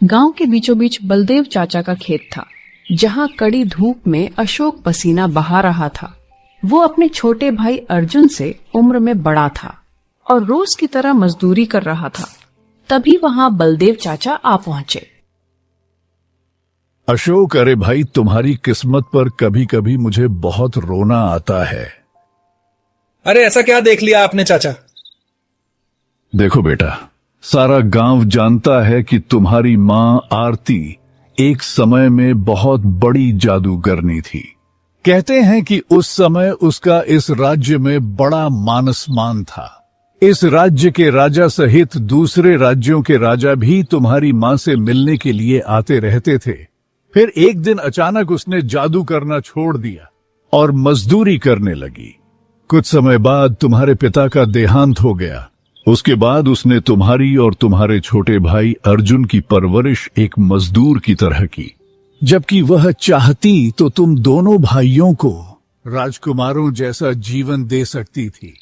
गांव के बीचों बीच बलदेव चाचा का खेत था, जहां कड़ी धूप में अशोक पसीना बहा रहा था। वो अपने छोटे भाई अर्जुन से उम्र में बड़ा था और रोज की तरह मजदूरी कर रहा था। तभी वहां बलदेव चाचा आ पहुंचे। अशोक, अरे भाई, तुम्हारी किस्मत पर कभी कभी मुझे बहुत रोना आता है। अरे ऐसा क्या देख लिया आपने चाचा? देखो बेटा, सारा गांव जानता है कि तुम्हारी माँ आरती एक समय में बहुत बड़ी जादूगरनी थी। कहते हैं कि उस समय उसका इस राज्य में बड़ा मान सम्मान था। इस राज्य के राजा सहित दूसरे राज्यों के राजा भी तुम्हारी माँ से मिलने के लिए आते रहते थे। फिर एक दिन अचानक उसने जादू करना छोड़ दिया और मजदूरी करने लगी। कुछ समय बाद तुम्हारे पिता का देहांत हो गया। उसके बाद उसने तुम्हारी और तुम्हारे छोटे भाई अर्जुन की परवरिश एक मजदूर की तरह की, जबकि वह चाहती तो तुम दोनों भाइयों को राजकुमारों जैसा जीवन दे सकती थी।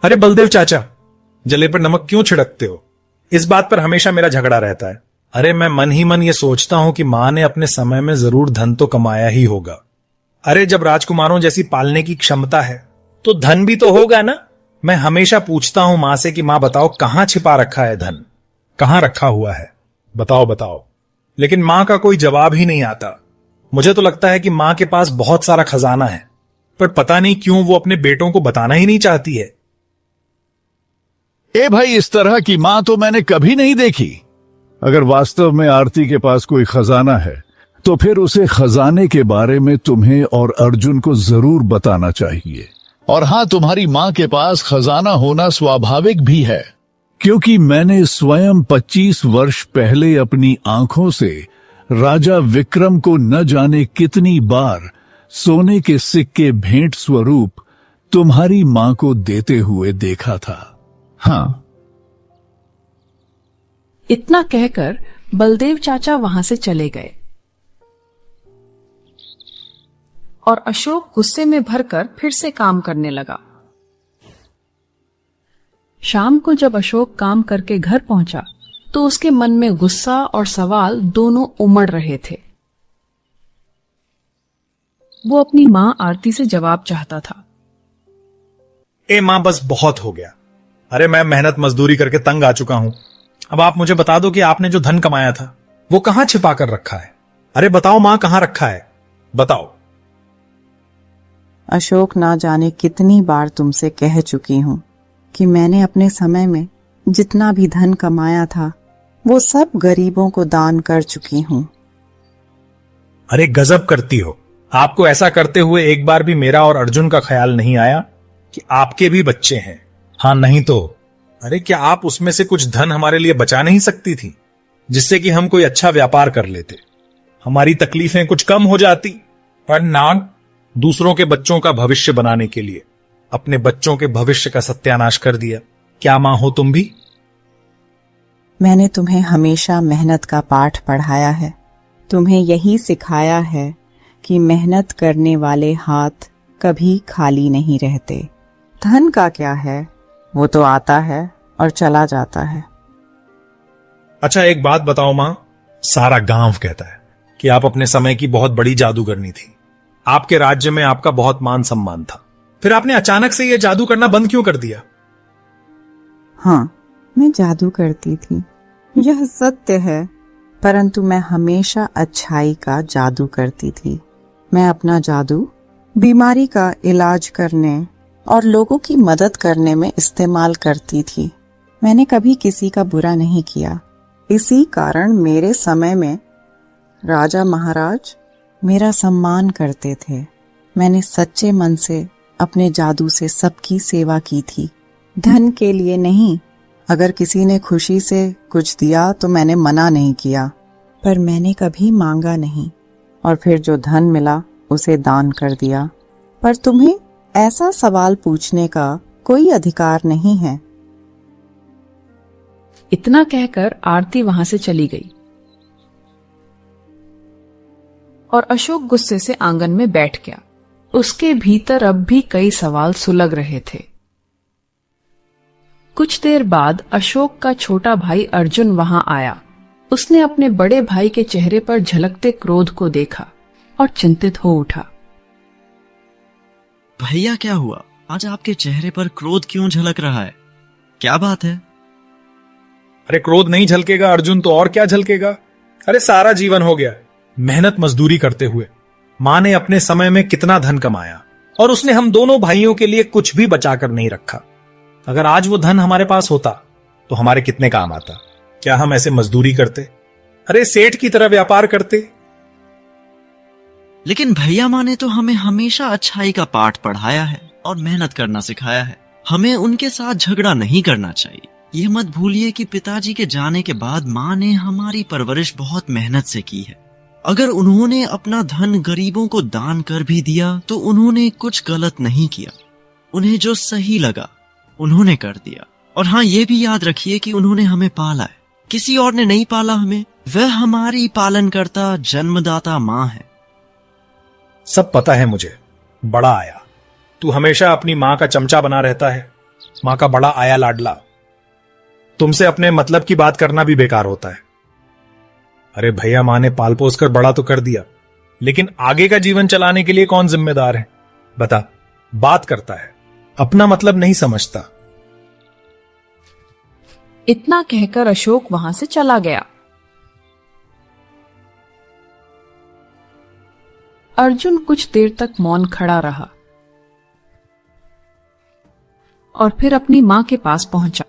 अरे बलदेव चाचा, जले पर नमक क्यों छिड़कते हो? इस बात पर हमेशा मेरा झगड़ा रहता है। अरे मैं मन ही मन ये सोचता हूं कि मां ने अपने समय में जरूर धन तो कमाया ही होगा। अरे जब राजकुमारों जैसी पालने की क्षमता है तो धन भी तो होगा ना। मैं हमेशा पूछता हूं मां से कि मां बताओ कहां छिपा रखा है धन, कहां रखा हुआ है, बताओ बताओ। लेकिन मां का कोई जवाब ही नहीं आता। मुझे तो लगता है कि मां के पास बहुत सारा खजाना है, पर पता नहीं क्यों वो अपने बेटों को बताना ही नहीं चाहती है। ए भाई, इस तरह की मां तो मैंने कभी नहीं देखी। अगर वास्तव में आरती के पास कोई खजाना है तो फिर उसे खजाने के बारे में तुम्हें और अर्जुन को जरूर बताना चाहिए। और हां, तुम्हारी मां के पास खजाना होना स्वाभाविक भी है, क्योंकि मैंने स्वयं 25 वर्ष पहले अपनी आंखों से राजा विक्रम को न जाने कितनी बार सोने के सिक्के भेंट स्वरूप तुम्हारी मां को देते हुए देखा था। हाँ। इतना कहकर बलदेव चाचा वहां से चले गए और अशोक गुस्से में भरकर फिर से काम करने लगा। शाम को जब अशोक काम करके घर पहुंचा तो उसके मन में गुस्सा और सवाल दोनों उमड़ रहे थे। वो अपनी मां आरती से जवाब चाहता था। ए मां, बस बहुत हो गया। अरे मैं मेहनत मजदूरी करके तंग आ चुका हूं। अब आप मुझे बता दो कि आपने जो धन कमाया था वो कहां छिपा कर रखा है। अरे बताओ मां, कहां रखा है, बताओ। अशोक, ना जाने कितनी बार तुमसे कह चुकी हूं कि मैंने अपने समय में जितना भी धन कमाया था वो सब गरीबों को दान कर चुकी हूं। अरे गजब करती हो। आपको ऐसा करते हुए एक बार भी मेरा और अर्जुन का ख्याल नहीं आया कि आपके भी बच्चे हैं। हाँ नहीं तो अरे क्या आप उसमें से कुछ धन हमारे लिए बचा नहीं सकती थी, जिससे कि हम कोई अच्छा व्यापार कर लेते, हमारी तकलीफें कुछ कम हो जाती। पर ना, दूसरों के बच्चों का भविष्य बनाने के लिए अपने बच्चों के भविष्य का सत्यानाश कर दिया। क्या मां हो तुम भी? मैंने तुम्हें हमेशा मेहनत का पाठ पढ़ाया है। तुम्हें यही सिखाया है कि मेहनत करने वाले हाथ कभी खाली नहीं रहते। धन का क्या है, वो तो आता है और चला जाता है। अच्छा एक बात बताओ मां, सारा गांव कहता है कि आप अपने समय की बहुत बड़ी जादूगरनी थी। आपके राज्य में आपका बहुत मान सम्मान था, फिर आपने अचानक से यह जादू करना बंद क्यों कर दिया? हाँ, मैं जादू करती थी, यह सत्य है, परंतु मैं हमेशा अच्छाई का जादू करती थी। मैं अपना जादू बीमारी का इलाज करने और लोगों की मदद करने में इस्तेमाल करती थी। मैंने कभी किसी का बुरा नहीं किया। इसी कारण मेरे समय में राजा महाराज मेरा सम्मान करते थे। मैंने सच्चे मन से अपने जादू से सबकी सेवा की थी, धन के लिए नहीं। अगर किसी ने खुशी से कुछ दिया तो मैंने मना नहीं किया, पर मैंने कभी मांगा नहीं, और फिर जो धन मिला उसे दान कर दिया। पर तुम्हें ऐसा सवाल पूछने का कोई अधिकार नहीं है। इतना कहकर आरती वहां से चली गई और अशोक गुस्से से आंगन में बैठ गया। उसके भीतर अब भी कई सवाल सुलग रहे थे। कुछ देर बाद अशोक का छोटा भाई अर्जुन वहां आया उसने अपने बड़े भाई के चेहरे पर झलकते क्रोध को देखा और चिंतित हो उठा। भैया क्या हुआ? आज आपके चेहरे पर क्रोध क्यों झलक रहा है? क्या बात है? अरे क्रोध नहीं झलकेगा अर्जुन, तो और क्या झलकेगा? अरे सारा जीवन हो गया मेहनत मजदूरी करते हुए। मां ने अपने समय में कितना धन कमाया और उसने हम दोनों भाइयों के लिए कुछ भी बचाकर नहीं रखा। अगर आज वो धन हमारे पास होता तो हमारे कितने काम आता? क्या हम ऐसे मजदूरी करते? अरे सेठ की तरह व्यापार करते? लेकिन भैया माँ ने तो हमें हमेशा अच्छाई का पाठ पढ़ाया है और मेहनत करना सिखाया है। हमें उनके साथ झगड़ा नहीं करना चाहिए। यह मत भूलिए कि पिताजी के जाने के बाद माँ ने हमारी परवरिश बहुत मेहनत से की है। अगर उन्होंने अपना धन गरीबों को दान कर भी दिया तो उन्होंने कुछ गलत नहीं किया। उन्हें जो सही लगा उन्होंने कर दिया। और हाँ, ये भी याद रखिए कि उन्होंने हमें पाला है, किसी और ने नहीं पाला हमें। वह हमारी पालनकर्ता जन्मदाता माँ है। सब पता है मुझे, बड़ा आया। तू हमेशा अपनी मां का चमचा बना रहता है, मां का बड़ा आया लाडला। तुमसे अपने मतलब की बात करना भी बेकार होता है। अरे भैया मां ने पाल पोस कर बड़ा तो कर दिया, लेकिन आगे का जीवन चलाने के लिए कौन जिम्मेदार है? बता। बात करता है, अपना मतलब नहीं समझता। इतना कहकर अशोक वहां से चला गया। अर्जुन कुछ देर तक मौन खड़ा रहा और फिर अपनी मां के पास पहुंचा।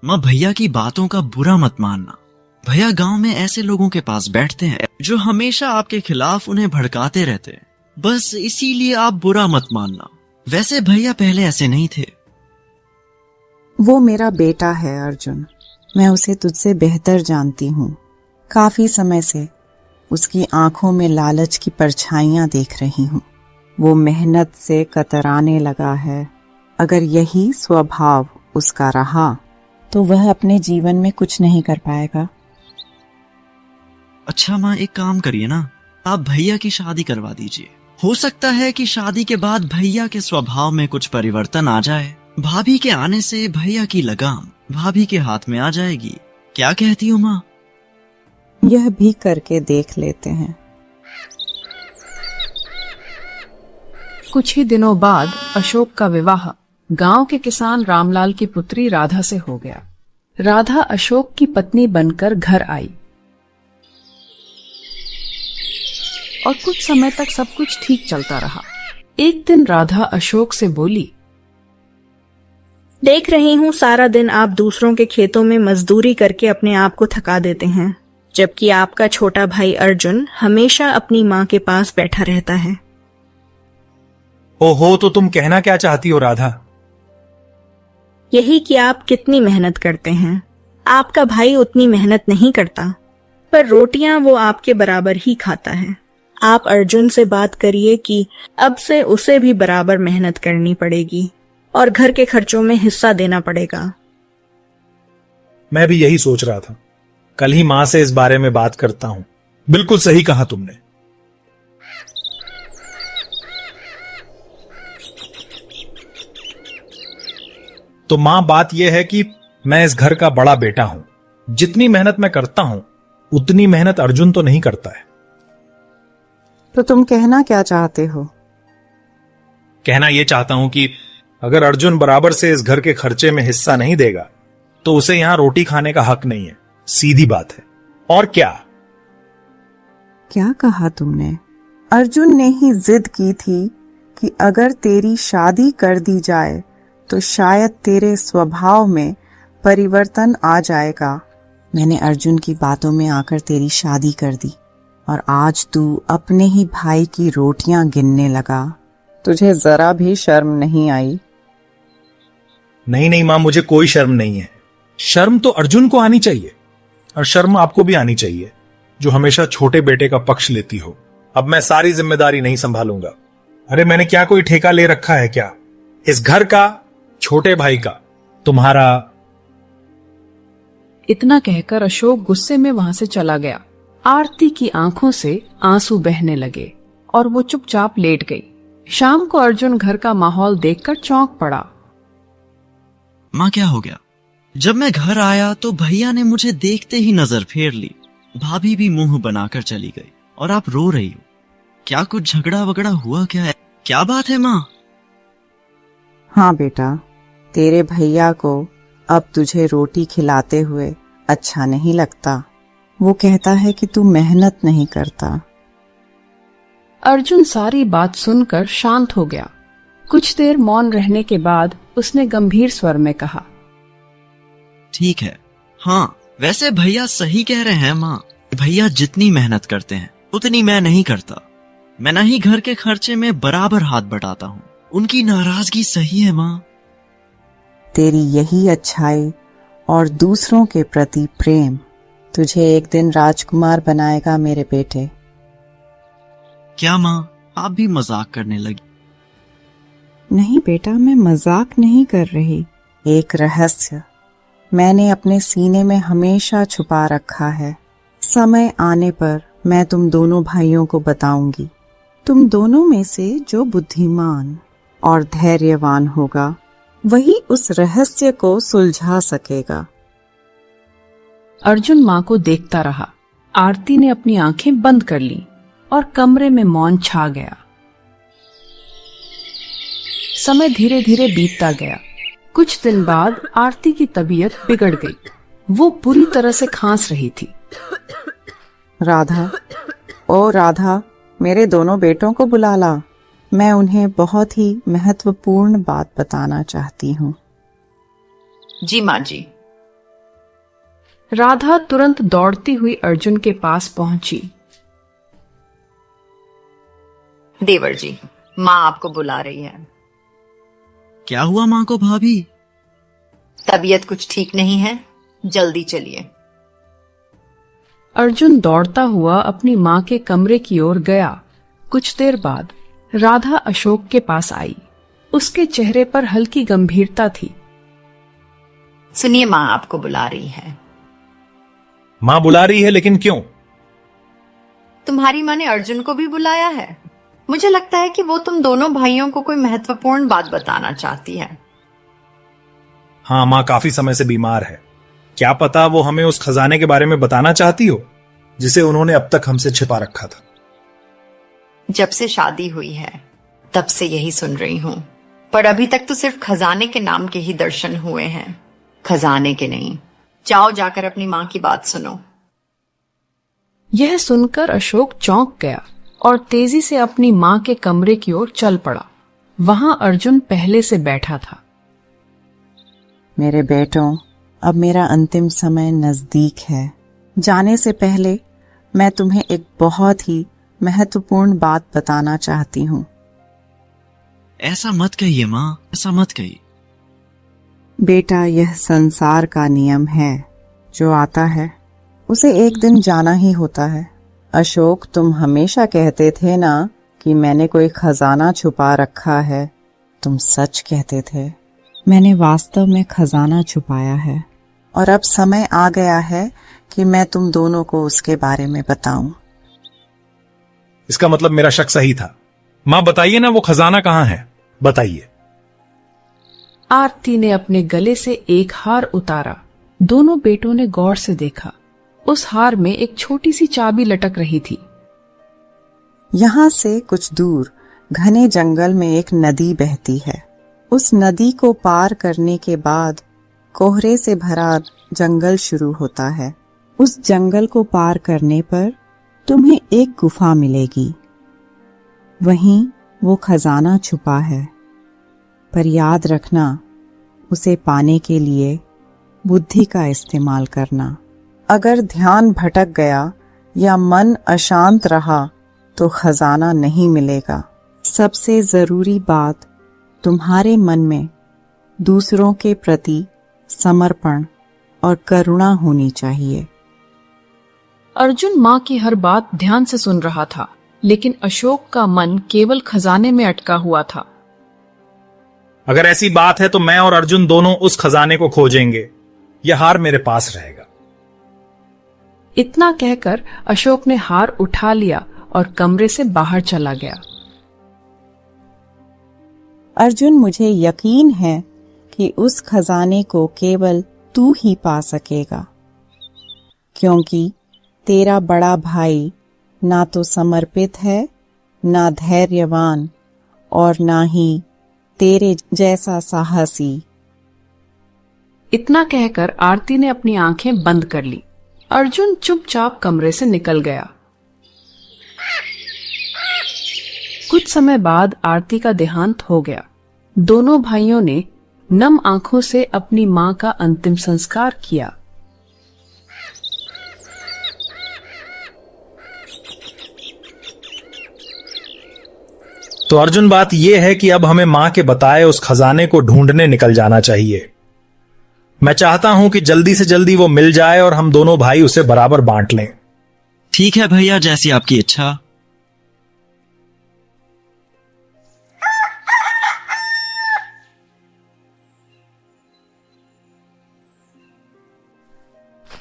माँ, भैया की बातों का बुरा मत मानना। भैया गांव में ऐसे लोगों के पास बैठते हैं जो हमेशा आपके खिलाफ उन्हें भड़काते रहते हैं। बस इसीलिए आप बुरा मत मानना। वैसे भैया पहले ऐसे नहीं थे। वो मेरा बेटा है अर्जुन। मैं उसे तुझसे बेहतर जानती हूँ। काफी समय से उसकी आंखों में लालच की परछाइयां देख रही हूँ। वो मेहनत से कतराने लगा है। अगर यही स्वभाव उसका रहा तो वह अपने जीवन में कुछ नहीं कर पाएगा। अच्छा माँ, एक काम करिए ना, आप भैया की शादी करवा दीजिए। हो सकता है कि शादी के बाद भैया के स्वभाव में कुछ परिवर्तन आ जाए। भाभी के आने से भैया की लगाम भाभी के हाथ में आ जाएगी। क्या कहती हो माँ? यह भी करके देख लेते हैं। कुछ ही दिनों बाद अशोक का विवाह गांव के किसान रामलाल की पुत्री राधा से हो गया। राधा अशोक की पत्नी बनकर घर आई और कुछ समय तक सब कुछ ठीक चलता रहा। एक दिन राधा अशोक से बोली, देख रही हूँ सारा दिन आप दूसरों के खेतों में मजदूरी करके अपने आप को थका देते हैं, जबकि आपका छोटा भाई अर्जुन हमेशा अपनी माँ के पास बैठा रहता है। ओहो, तो तुम कहना क्या चाहती हो राधा? यही कि आप कितनी मेहनत करते हैं। आपका भाई उतनी मेहनत नहीं करता, पर रोटियां वो आपके बराबर ही खाता है। आप अर्जुन से बात करिए कि अब से उसे भी बराबर मेहनत करनी पड़ेगी और घर के खर्चों में हिस्सा देना पड़ेगा। मैं भी यही सोच रहा था। कल ही मां से इस बारे में बात करता हूं। बिल्कुल सही कहा तुमने। तो मां, बात यह है कि मैं इस घर का बड़ा बेटा हूं। जितनी मेहनत मैं करता हूं उतनी मेहनत अर्जुन तो नहीं करता है। तो तुम कहना क्या चाहते हो? कहना यह चाहता हूं कि अगर अर्जुन बराबर से इस घर के खर्चे में हिस्सा नहीं देगा तो उसे यहां रोटी खाने का हक नहीं है। सीधी बात है। और क्या? क्या कहा तुमने? अर्जुन ने ही जिद की थी कि अगर तेरी शादी कर दी जाए तो शायद तेरे स्वभाव में परिवर्तन आ जाएगा। मैंने अर्जुन की बातों में आकर तेरी शादी कर दी और आज तू अपने ही भाई की रोटियां गिनने लगा। तुझे जरा भी शर्म नहीं आई? नहीं नहीं मां, मुझे कोई शर्म नहीं है। शर्म तो अर्जुन को आनी चाहिए और शर्म आपको भी आनी चाहिए, जो हमेशा छोटे बेटे का पक्ष लेती हो। अब मैं सारी जिम्मेदारी नहीं संभालूंगा। अरे मैंने क्या कोई ठेका ले रखा है क्या? इस घर का, छोटे भाई का, तुम्हारा। इतना कहकर अशोक गुस्से में वहां से चला गया। आरती की आंखों से आंसू बहने लगे और वो चुपचाप लेट गई। शाम को अर्जुन घर का माहौल देखकर चौंक पड़ा। माँ क्या हो गया? जब मैं घर आया तो भैया ने मुझे देखते ही नजर फेर ली। भाभी भी मुंह बनाकर चली गई और आप रो रही हो। क्या कुछ झगड़ा वगड़ा हुआ क्या है? क्या बात है माँ? हाँ बेटा, तेरे भैया को अब तुझे रोटी खिलाते हुए अच्छा नहीं लगता। वो कहता है कि तू मेहनत नहीं करता। अर्जुन सारी बात सुनकर शांत हो गया। कुछ देर मौन रहने के बाद उसने गंभीर स्वर में कहा, ठीक है, हाँ वैसे भैया सही कह रहे हैं माँ। भैया जितनी मेहनत करते हैं उतनी मैं नहीं करता। मैं ना ही घर के खर्चे में बराबर हाथ बटाता हूँ। उनकी नाराजगी सही है माँ। तेरी यही अच्छाई और दूसरों के प्रति प्रेम तुझे एक दिन राजकुमार बनाएगा मेरे बेटे। क्या माँ, आप भी मजाक करने लगी? नहीं बेटा, मैं मजाक नहीं कर रही। एक रहस्य मैंने अपने सीने में हमेशा छुपा रखा है। समय आने पर मैं तुम दोनों भाइयों को बताऊंगी। तुम दोनों में से जो बुद्धिमान और धैर्यवान होगा वही उस रहस्य को सुलझा सकेगा। अर्जुन माँ को देखता रहा। आरती ने अपनी आंखें बंद कर ली और कमरे में मौन छा गया। समय धीरे धीरे बीतता गया। कुछ दिन बाद आरती की तबीयत बिगड़ गई। वो पूरी तरह से खांस रही थी। राधा, ओ राधा, मेरे दोनों बेटों को बुला ला। मैं उन्हें बहुत ही महत्वपूर्ण बात बताना चाहती हूँ। जी माँ जी। राधा तुरंत दौड़ती हुई अर्जुन के पास पहुंची। देवर जी, माँ आपको बुला रही है। क्या हुआ माँ को भाभी? तबीयत कुछ ठीक नहीं है, जल्दी चलिए। अर्जुन दौड़ता हुआ अपनी माँ के कमरे की ओर गया। कुछ देर बाद राधा अशोक के पास आई। उसके चेहरे पर हल्की गंभीरता थी। सुनिए, माँ आपको बुला रही है। माँ बुला रही है, लेकिन क्यों? तुम्हारी माँ ने अर्जुन को भी बुलाया है। मुझे लगता है कि वो तुम दोनों भाइयों को कोई महत्वपूर्ण बात बताना चाहती है। हाँ, माँ काफी समय से बीमार है। क्या पता वो हमें उस खजाने के बारे में बताना चाहती हो जिसे उन्होंने अब तक हमसे छिपा रखा था। जब से शादी हुई है तब से यही सुन रही हूँ, पर अभी तक तो सिर्फ खजाने के नाम के ही दर्शन हुए हैं, खजाने के नहीं। जाओ, जाकर अपनी माँ की बात सुनो। यह सुनकर अशोक चौंक गया और तेजी से अपनी माँ के कमरे की ओर चल पड़ा। वहां अर्जुन पहले से बैठा था। मेरे बेटों, अब मेरा अंतिम समय नजदीक है। जाने से पहले मैं तुम्हें एक बहुत ही महत्वपूर्ण बात बताना चाहती हूँ। ऐसा मत कहिए माँ, ऐसा मत कहिए। बेटा, यह संसार का नियम है। जो आता है उसे एक दिन जाना ही होता है। अशोक, तुम हमेशा कहते थे ना कि मैंने कोई खजाना छुपा रखा है। तुम सच कहते थे। मैंने वास्तव में खजाना छुपाया है और अब समय आ गया है कि मैं तुम दोनों को उसके बारे में बताऊं। इसका मतलब मेरा शक सही था। माँ बताइए ना, वो खजाना कहाँ है? बताइए। आरती ने अपने गले से एक हार उतारा। दोनों बेटों ने गौर से देखा। उस हार में एक छोटी सी चाबी लटक रही थी। यहाँ से कुछ दूर घने जंगल में एक नदी बहती है। उस नदी को पार करने के बाद कोहरे से भरा जंगल शुरू होता है। उस जंगल को पार करने पर तुम्हें एक गुफा मिलेगी। वहीं वो खजाना छुपा है। पर याद रखना, उसे पाने के लिए बुद्धि का इस्तेमाल करना। अगर ध्यान भटक गया या मन अशांत रहा तो खजाना नहीं मिलेगा। सबसे जरूरी बात, तुम्हारे मन में दूसरों के प्रति समर्पण और करुणा होनी चाहिए। अर्जुन माँ की हर बात ध्यान से सुन रहा था, लेकिन अशोक का मन केवल खजाने में अटका हुआ था। अगर ऐसी बात है तो मैं और अर्जुन दोनों उस खजाने को खोजेंगे। यह हार मेरे पास रहेगा। इतना कहकर अशोक ने हार उठा लिया और कमरे से बाहर चला गया। अर्जुन, मुझे यकीन है कि उस खजाने को केवल तू ही पा सकेगा, क्योंकि तेरा बड़ा भाई ना तो समर्पित है, ना धैर्यवान, और ना ही तेरे जैसा साहसी। इतना कहकर आरती ने अपनी आंखें बंद कर ली। अर्जुन चुपचाप कमरे से निकल गया। कुछ समय बाद आरती का देहांत हो गया। दोनों भाइयों ने नम आंखों से अपनी मां का अंतिम संस्कार किया। तो अर्जुन, बात यह है कि अब हमें मां के बताए उस खजाने को ढूंढने निकल जाना चाहिए। मैं चाहता हूं कि जल्दी से जल्दी वो मिल जाए और हम दोनों भाई उसे बराबर बांट लें। ठीक है भैया, जैसी आपकी इच्छा।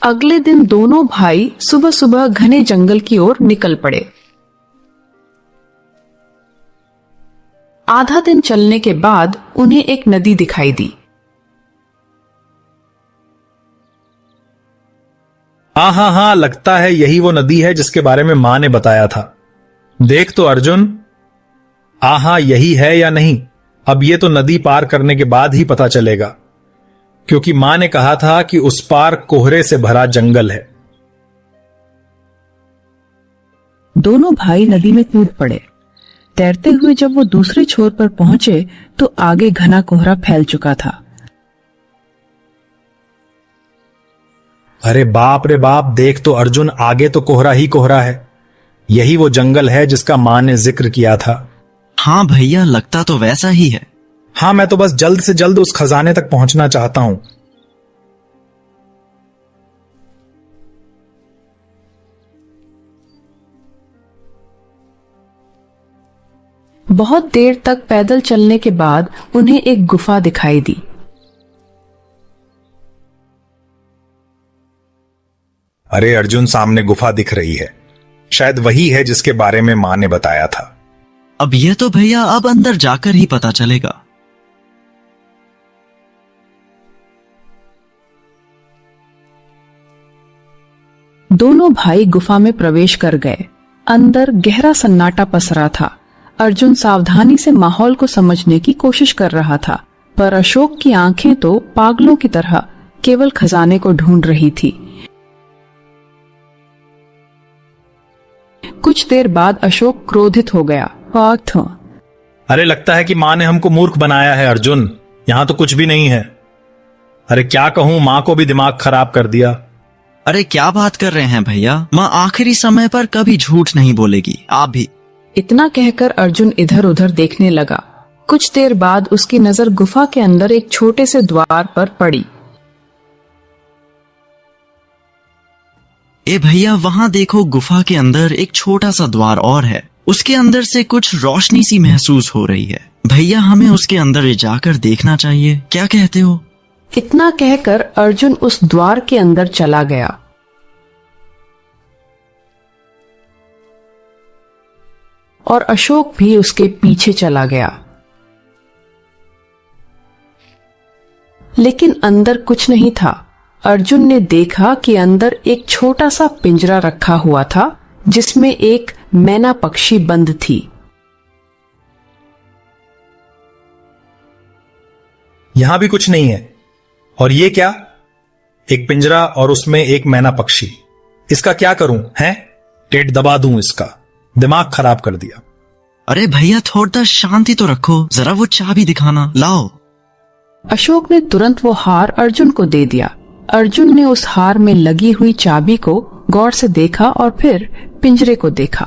अगले दिन दोनों भाई सुबह सुबह घने जंगल की ओर निकल पड़े। आधा दिन चलने के बाद उन्हें एक नदी दिखाई दी। हाँ, लगता है यही वो नदी है जिसके बारे में मां ने बताया था। देख तो अर्जुन, हाँ यही है या नहीं, अब ये तो नदी पार करने के बाद ही पता चलेगा, क्योंकि मां ने कहा था कि उस पार कोहरे से भरा जंगल है। दोनों भाई नदी में कूद पड़े। तैरते हुए जब वो दूसरे छोर पर पहुंचे तो आगे घना कोहरा फैल चुका था। अरे बाप रे बाप, देख तो अर्जुन, आगे तो कोहरा ही कोहरा है। यही वो जंगल है जिसका मां ने जिक्र किया था। हाँ भैया, लगता तो वैसा ही है। हाँ, मैं तो बस जल्द से जल्द उस खजाने तक पहुंचना चाहता हूं। बहुत देर तक पैदल चलने के बाद उन्हें एक गुफा दिखाई दी। अरे अर्जुन, सामने गुफा दिख रही है। शायद वही है जिसके बारे में मां ने बताया था। अब ये तो भैया अब अंदर जाकर ही पता चलेगा। दोनों भाई गुफा में प्रवेश कर गए। अंदर गहरा सन्नाटा पसरा था। अर्जुन सावधानी से माहौल को समझने की कोशिश कर रहा था, पर अशोक की आंखें तो पागलों की तरह केवल खजाने को ढूंढ रही थी। कुछ देर बाद अशोक क्रोधित हो गया। अरे लगता है कि मां ने हमको मूर्ख बनाया है अर्जुन, यहां तो कुछ भी नहीं है। अरे क्या कहूं, मां को भी दिमाग खराब कर दिया। अरे क्या बात कर रहे हैं भैया, मां आखिरी समय पर कभी झूठ नहीं बोलेगी, आप भी। इतना कहकर अर्जुन इधर उधर देखने लगा। कुछ देर बाद उसकी नजर गुफा के अंदर एक छोटे से द्वार पर पड़ी। ए भैया, वहां देखो, गुफा के अंदर एक छोटा सा द्वार और है। उसके अंदर से कुछ रोशनी सी महसूस हो रही है। भैया, हमें उसके अंदर जाकर देखना चाहिए, क्या कहते हो? इतना कहकर अर्जुन उस द्वार के अंदर चला गया। और अशोक भी उसके पीछे चला गया। लेकिन अंदर कुछ नहीं था। अर्जुन ने देखा कि अंदर एक छोटा सा पिंजरा रखा हुआ था, जिसमें एक मैना पक्षी बंद थी। यहां भी कुछ नहीं है। और ये क्या? एक पिंजरा और उसमें एक मैना पक्षी। इसका क्या करूं? हैं? टेट दबा दूं इसका? दिमाग खराब कर दिया। अरे भैया, थोड़ा शांति तो रखो, जरा वो चाबी दिखाना, लाओ। अशोक ने तुरंत वो हार अर्जुन को दे दिया। अर्जुन ने उस हार में लगी हुई चाबी को गौर से देखा और फिर पिंजरे को देखा।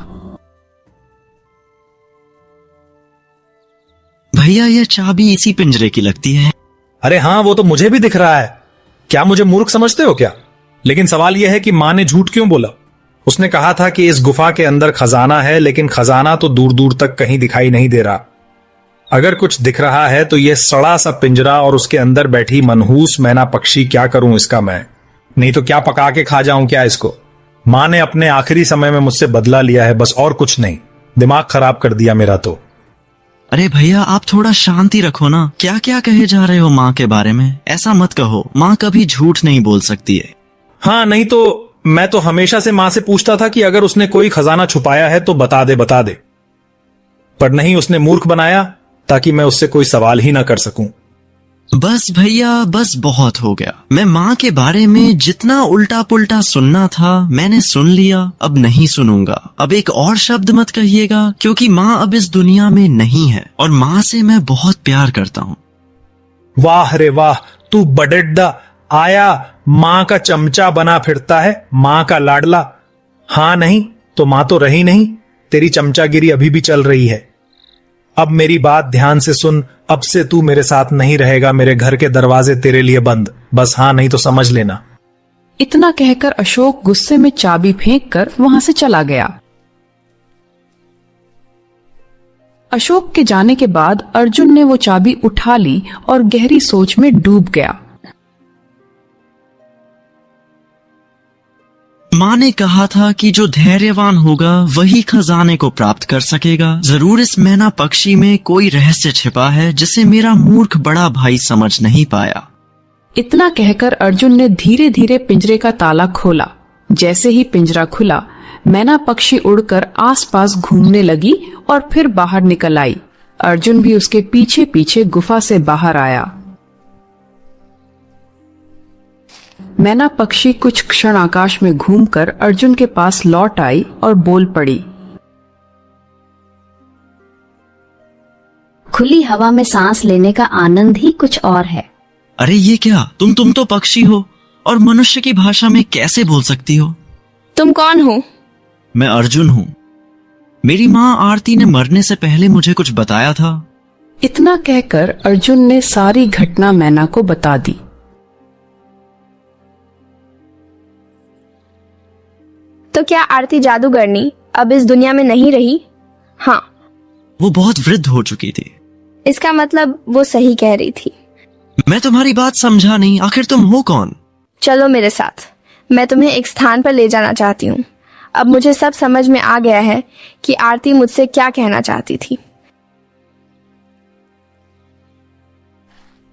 भैया, यह चाबी इसी पिंजरे की लगती है। अरे हाँ, वो तो मुझे भी दिख रहा है। क्या मुझे मूर्ख समझते हो क्या? लेकिन सवाल यह है कि मां ने झूठ क्यों बोला? उसने कहा था कि इस गुफा के अंदर खजाना है, लेकिन खजाना तो दूर दूर तक कहीं दिखाई नहीं दे रहा। अगर कुछ दिख रहा है तो यह सड़ा सा पिंजरा और उसके अंदर बैठी मनहूस मैना पक्षी। क्या करूं इसका मैं? नहीं तो क्या पका के खा जाऊं क्या इसको? मां ने अपने आखिरी समय में मुझसे बदला लिया है, बस और कुछ नहीं। दिमाग खराब कर दिया मेरा तो। अरे भैया, आप थोड़ा शांति रखो ना। क्या क्या कहे जा रहे हो माँ के बारे में? ऐसा मत कहो, माँ कभी झूठ नहीं बोल सकती है। हाँ, नहीं तो मैं तो हमेशा से माँ से पूछता था कि अगर उसने कोई खजाना छुपाया है तो बता दे बता दे, पर नहीं, उसने मूर्ख बनाया ताकि मैं उससे कोई सवाल ही ना कर सकूं। बस भैया, बस बहुत हो गया। मैं माँ के बारे में जितना उल्टा पुल्टा सुनना था मैंने सुन लिया, अब नहीं सुनूंगा। अब एक और शब्द मत कहिएगा, क्योंकि माँ अब इस दुनिया में नहीं है और माँ से मैं बहुत प्यार करता हूँ। वाह रे वाह, तू बडेड्डा आया, माँ का चमचा बना फिरता है, माँ का लाडला। हाँ नहीं तो माँ तो रही नहीं, तेरी चमचागिरी अभी भी चल रही है। अब मेरी बात ध्यान से सुन, अब से तू मेरे साथ नहीं रहेगा, मेरे घर के दरवाजे तेरे लिए बंद। बस हाँ नहीं तो समझ लेना। इतना कहकर अशोक गुस्से में चाबी फेंककर वहां से चला गया। अशोक के जाने के बाद अर्जुन ने वो चाबी उठा ली और गहरी सोच में डूब गया। माँ ने कहा था कि जो धैर्यवान होगा वही खजाने को प्राप्त कर सकेगा। जरूर इस मैना पक्षी में कोई रहस्य छिपा है जिसे मेरा मूर्ख बड़ा भाई समझ नहीं पाया। इतना कहकर अर्जुन ने धीरे धीरे पिंजरे का ताला खोला। जैसे ही पिंजरा खुला, मैना पक्षी उड़कर आसपास घूमने लगी और फिर बाहर निकल आई। अर्जुन भी उसके पीछे पीछे गुफा से बाहर आया। मैना पक्षी कुछ क्षण आकाश में घूमकर अर्जुन के पास लौट आई और बोल पड़ी। खुली हवा में सांस लेने का आनंद ही कुछ और है। अरे ये क्या, तुम तो पक्षी हो और मनुष्य की भाषा में कैसे बोल सकती हो? तुम कौन हो? मैं अर्जुन हूँ। मेरी माँ आरती ने मरने से पहले मुझे कुछ बताया था। इतना कहकर अर्जुन ने सारी घटना मैना को बता दी। तो क्या आरती जादूगरनी अब इस दुनिया में नहीं रही? हाँ, वो बहुत वृद्ध हो चुकी थी। इसका मतलब वो सही कह रही थी। मैं तुम्हारी बात समझा नहीं, आखिर तुम हो कौन? चलो मेरे साथ, मैं तुम्हें एक स्थान पर ले जाना चाहती हूँ। अब मुझे सब समझ में आ गया है कि आरती मुझसे क्या कहना चाहती थी।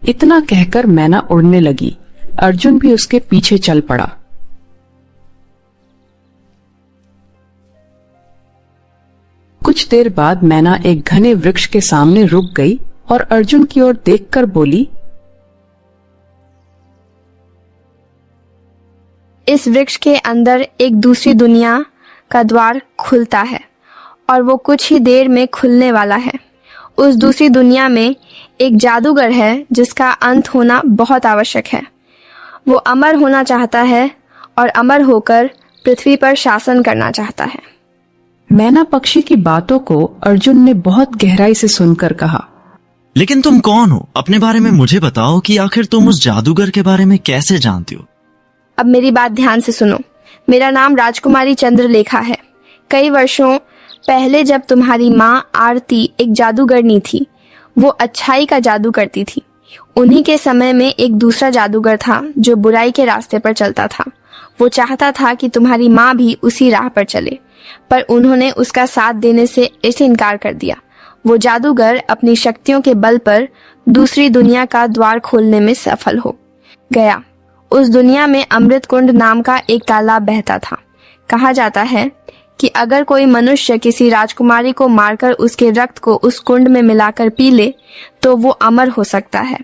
इतना कहकर मैना उड़ने लगी। अर्जुन भी उसके पीछे चल पड़ा। कुछ देर बाद मैना एक घने वृक्ष के सामने रुक गई और अर्जुन की ओर देखकर बोली, इस वृक्ष के अंदर एक दूसरी दुनिया का द्वार खुलता है और वो कुछ ही देर में खुलने वाला है। उस दूसरी दुनिया में एक जादूगर है जिसका अंत होना बहुत आवश्यक है। वो अमर होना चाहता है और अमर होकर पृथ्वी पर शासन करना चाहता है। मैना पक्षी की बातों को अर्जुन ने बहुत गहराई से सुनकर कहा, लेकिन तुम कौन हो? अपने बारे में मुझे बताओ कि आखिर तुम उस जादूगर के बारे में कैसे जानती हो? अब मेरी बात ध्यान से सुनो। मेरा नाम राजकुमारी चंद्रलेखा है। कई वर्षों पहले जब तुम्हारी माँ आरती एक जादूगरनी थी, वो अच्छाई का जादू करती थी। उन्हीं के समय में एक दूसरा जादूगर था जो बुराई के रास्ते पर चलता था। वो चाहता था कि तुम्हारी माँ भी उसी राह पर चले, पर उन्होंने उसका साथ देने से इनकार कर दिया। वो जादूगर अपनी शक्तियों के बल पर दूसरी दुनिया का द्वार खोलने में सफल हो गया। उस दुनिया में अमृत कुंड नाम का एक तालाब बहता था। कहा जाता है कि अगर कोई मनुष्य किसी राजकुमारी को मारकर उसके रक्त को उस कुंड में मिलाकर पी ले तो वो अमर हो सकता है।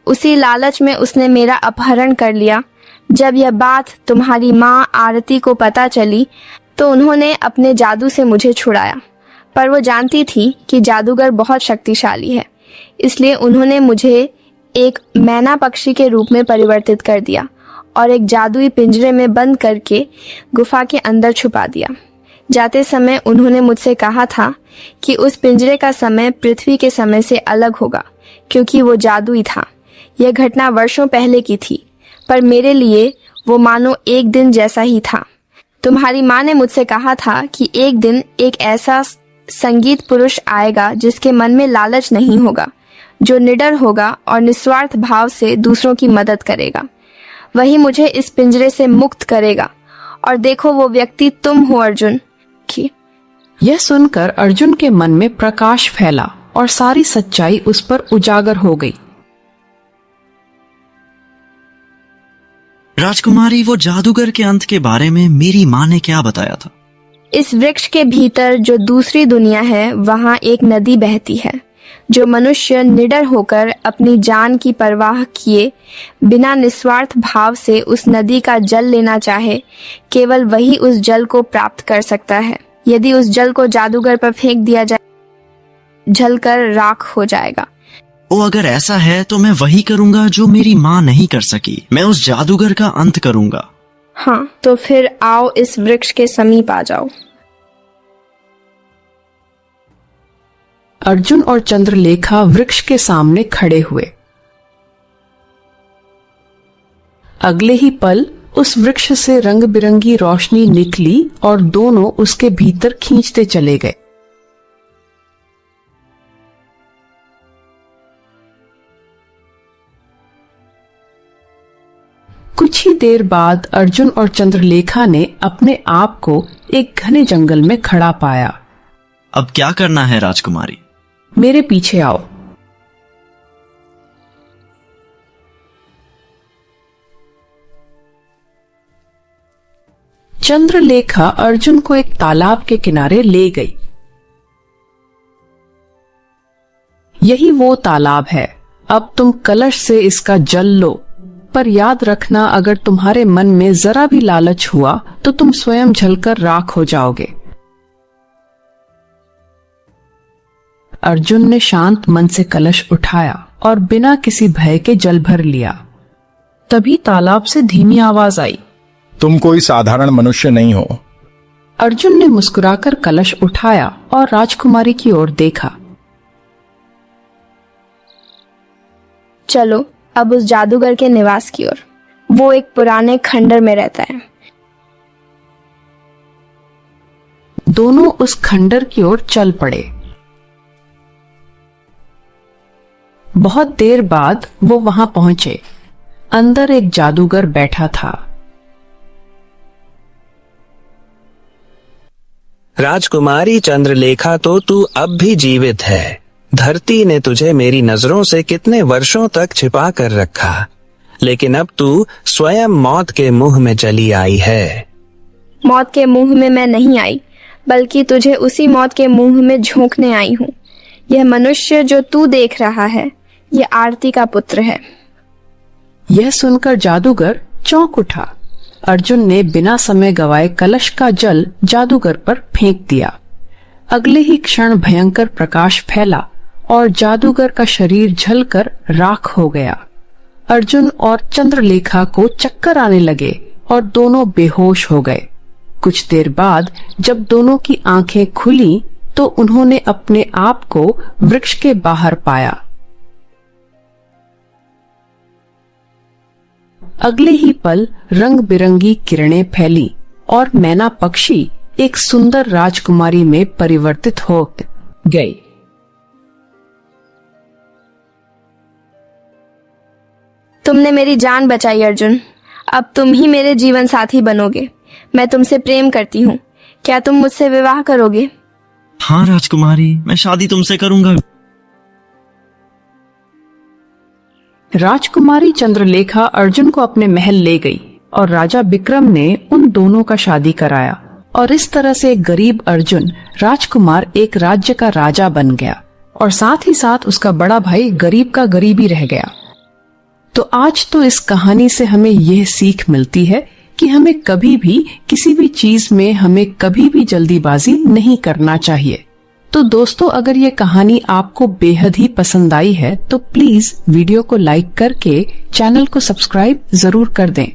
उसी लालच में उसने मेरा अपहरण कर लिया। जब यह बात तुम्हारी माँ आरती को पता चली तो उन्होंने अपने जादू से मुझे छुड़ाया, पर वो जानती थी कि जादूगर बहुत शक्तिशाली है, इसलिए उन्होंने मुझे एक मैना पक्षी के रूप में परिवर्तित कर दिया और एक जादुई पिंजरे में बंद करके गुफा के अंदर छुपा दिया। जाते समय उन्होंने मुझसे कहा था कि उस पिंजरे का समय पृथ्वी के समय से अलग होगा, क्योंकि वो जादुई था। यह घटना वर्षों पहले की थी, पर मेरे लिए वो मानो एक दिन जैसा ही था। तुम्हारी माँ ने मुझसे कहा था कि एक दिन एक ऐसा संगीत पुरुष आएगा जिसके मन में लालच नहीं होगा, जो निडर होगा और निस्वार्थ भाव से दूसरों की मदद करेगा। वही मुझे इस पिंजरे से मुक्त करेगा। और देखो, वो व्यक्ति तुम हो अर्जुन की। यह सुनकर अर्जुन के मन में प्रकाश फैला और सारी सच्चाई उस पर उजागर हो गई। राजकुमारी, वो जादूगर के अंत के बारे में मेरी माँ ने क्या बताया था? इस वृक्ष के भीतर जो दूसरी दुनिया है, वहाँ एक नदी बहती है। जो मनुष्य निडर होकर अपनी जान की परवाह किए बिना निस्वार्थ भाव से उस नदी का जल लेना चाहे, केवल वही उस जल को प्राप्त कर सकता है। यदि उस जल को जादूगर पर फेंक दिया जाए, जलकर राख हो जाएगा। ओ, अगर ऐसा है तो मैं वही करूंगा जो मेरी माँ नहीं कर सकी। मैं उस जादूगर का अंत करूंगा। हाँ, तो फिर आओ इस वृक्ष के समीप आ जाओ। अर्जुन और चंद्रलेखा वृक्ष के सामने खड़े हुए। अगले ही पल उस वृक्ष से रंग बिरंगी रोशनी निकली और दोनों उसके भीतर खींचते चले गए। कुछ ही देर बाद अर्जुन और चंद्रलेखा ने अपने आप को एक घने जंगल में खड़ा पाया। अब क्या करना है राजकुमारी? मेरे पीछे आओ। चंद्रलेखा अर्जुन को एक तालाब के किनारे ले गई। यही वो तालाब है। अब तुम कलश से इसका जल लो, पर याद रखना, अगर तुम्हारे मन में जरा भी लालच हुआ तो तुम स्वयं जलकर राख हो जाओगे। अर्जुन ने शांत मन से कलश उठाया और बिना किसी भय के जल भर लिया। तभी तालाब से धीमी आवाज आई, तुम कोई साधारण मनुष्य नहीं हो। अर्जुन ने मुस्कुराकर कलश उठाया और राजकुमारी की ओर देखा। चलो अब उस जादूगर के निवास की ओर। वो एक पुराने खंडर में रहता है। दोनों उस खंडर की ओर चल पड़े। बहुत देर बाद वो वहां पहुंचे। अंदर एक जादूगर बैठा था। राजकुमारी चंद्रलेखा, तो तू अब भी जीवित है। धरती ने तुझे मेरी नजरों से कितने वर्षों तक छिपा कर रखा, लेकिन अब तू स्वयं मौत के मुंह में चली आई है। मौत के मुंह में मैं नहीं आई, बल्कि तुझे उसी मौत के मुंह में झोंकने आई हूँ। यह मनुष्य जो तू देख रहा है, यह आरती का पुत्र है। यह सुनकर जादूगर चौंक उठा। अर्जुन ने बिना समय गवाए कलश का जल जादूगर पर फेंक दिया। अगले ही क्षण भयंकर प्रकाश फैला और जादूगर का शरीर जलकर राख हो गया। अर्जुन और चंद्रलेखा को चक्कर आने लगे और दोनों बेहोश हो गए। कुछ देर बाद जब दोनों की आंखें खुली तो उन्होंने अपने आप को वृक्ष के बाहर पाया। अगले ही पल रंग बिरंगी किरणें फैली और मैना पक्षी एक सुंदर राजकुमारी में परिवर्तित हो गई। तुमने मेरी जान बचाई अर्जुन। अब तुम ही मेरे जीवन साथी बनोगे। मैं तुमसे प्रेम करती हूँ। क्या तुम मुझसे विवाह करोगे? हाँ राजकुमारी, मैं शादी तुमसे करूंगा। राजकुमारी चंद्रलेखा अर्जुन को अपने महल ले गई और राजा विक्रम ने उन दोनों का शादी कराया और इस तरह से एक गरीब अर्जुन राजकुमार एक राज्य का राजा बन गया और साथ ही साथ उसका बड़ा भाई गरीब का गरीब ही रह गया। तो आज तो इस कहानी से हमें यह सीख मिलती है कि हमें कभी भी किसी भी चीज में हमें कभी भी जल्दीबाजी नहीं करना चाहिए। तो दोस्तों, अगर ये कहानी आपको बेहद ही पसंद आई है तो प्लीज वीडियो को लाइक करके चैनल को सब्सक्राइब जरूर कर दें।